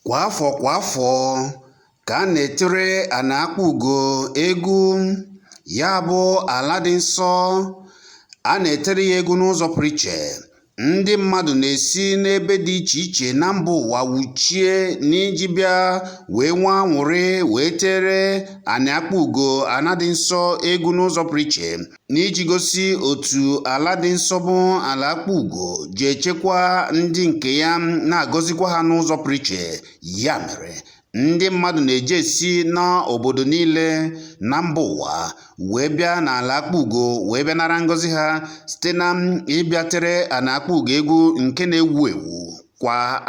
Kwa afọ ka a na-etere ana Akpugo egwu, ya bụ ala dị nsọ. A na-etere ya egwu n'ụzọ pụrụ iche. Ndị mmadụ na-esi n'ebe dị iche iche na mba ụwa wuchie n'iji bịa wee nwee aṅụrị wee tere ana Akpugo, ana dị nsọ egwu n'ụzọ pụrụ iche, n'iji gosi otu ala dị nsọ bụ ala Akpugo ji echekwa ndị nke ya, na-agọzikwa ha n'ụzọ pụrụ iche. Ya mere ndị mmadụ na-eje esi n'obodo niile na mba ụwa wee bịa n'ala Akpugo wee bịa nara ngọzi ha site na ịbịa tere ana Akpugo egwu nke na-ewu ewu kwa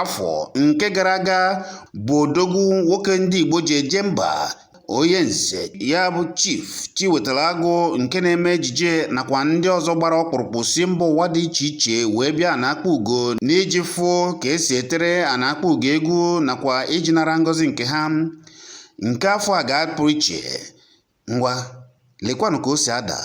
afọ. Nke gara aga bụ odogwu nwoke ndị Igbo ji eje mba, onye nze, ya bụ Chief Chiwetalu nke na-eme ejije nakwa ndị ọzọ gbara ọkpụrụkpụ si mba ụwa dị iche iche wee bịa ana Akpugo n'iji fụ ka esi etere ana Akpugo egwu nakwa iji nara ngọzi nke ha. Nke afọ a ga-apụ iche. Ngwa lekwanụ ka o si ada.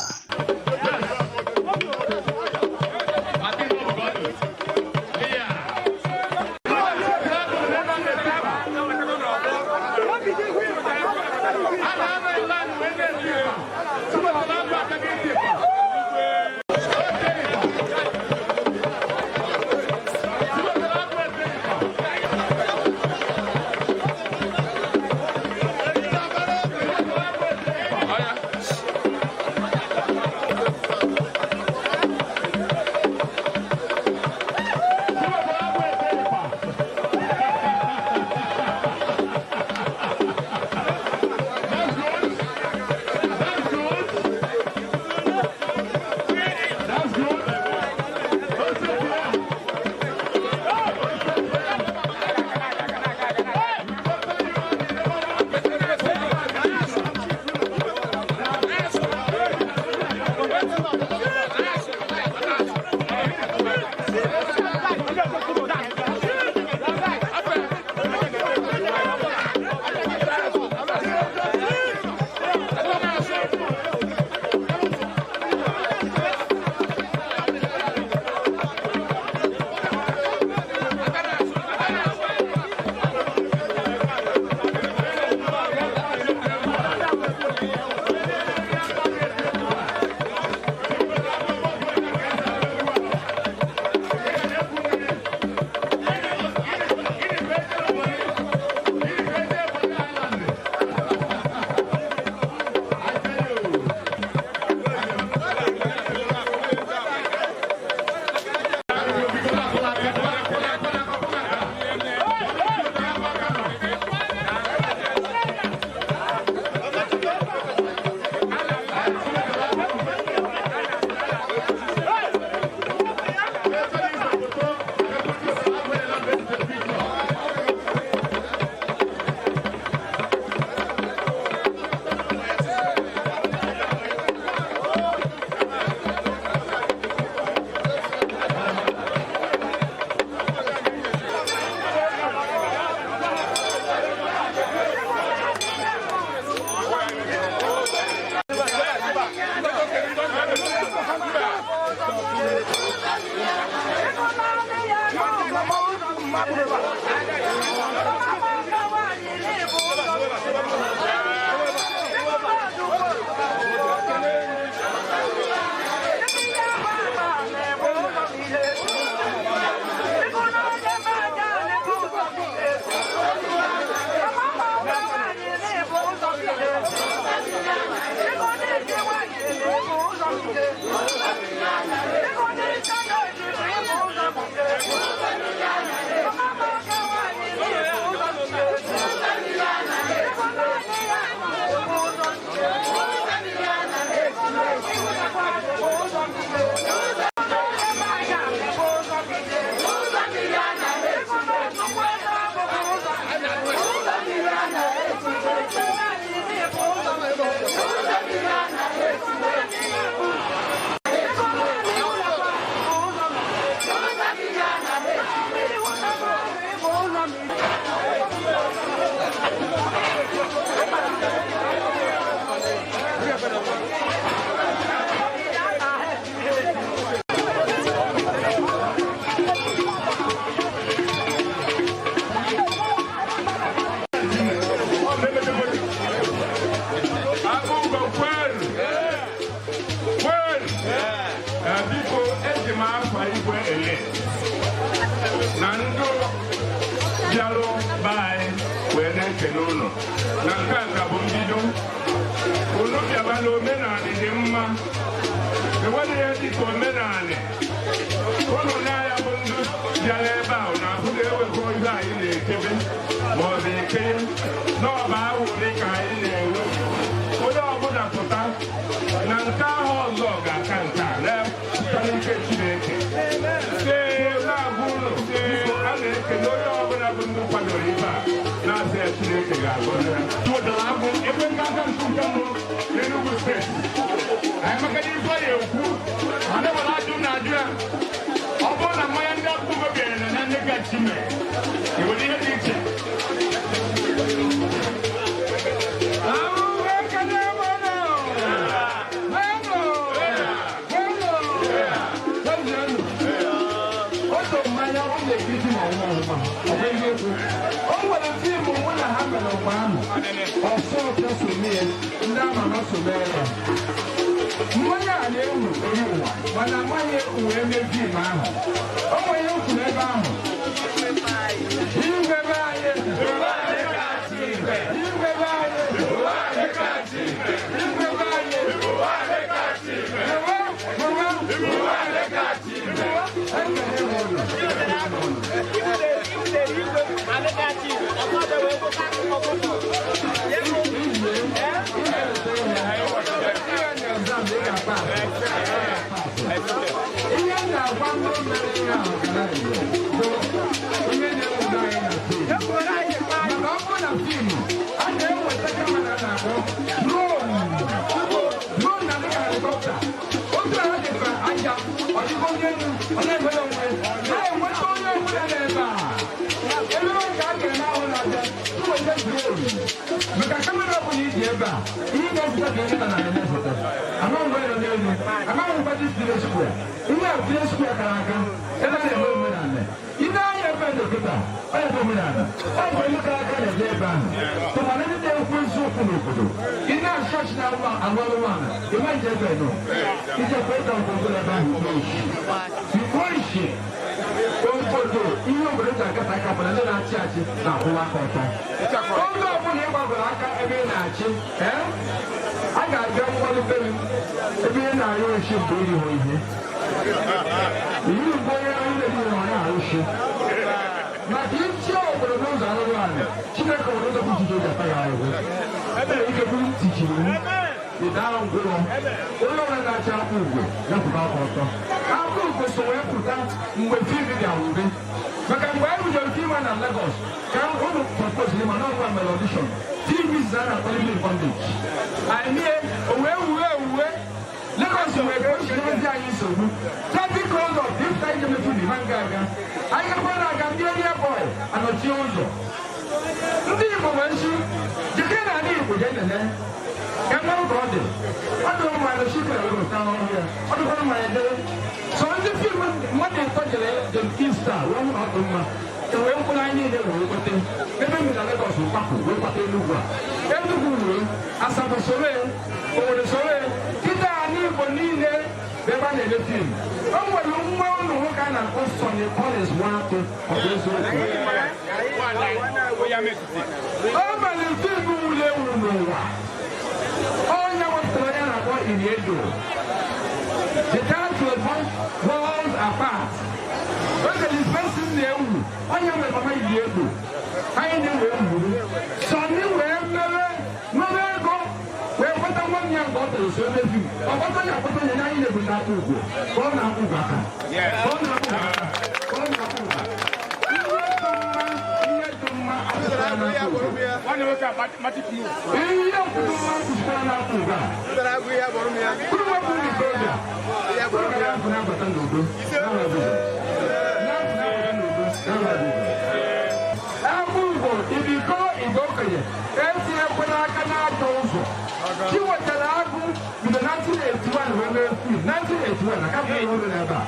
Chiwetalu with the 1981 when we 1981 I can't remember never.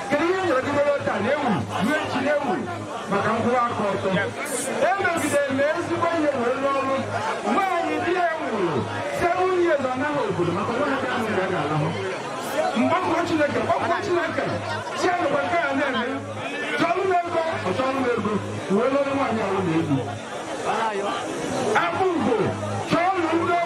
Can you hear the people that Nemu, Nemu, Makamua Koto? Every day, let's go here. When you hear 7 years on now, Makamua Koto. What you like? Tell me what kind of name. John Melgo, well, only 1 year old. Akpugo, John Melgo,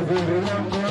Thank you.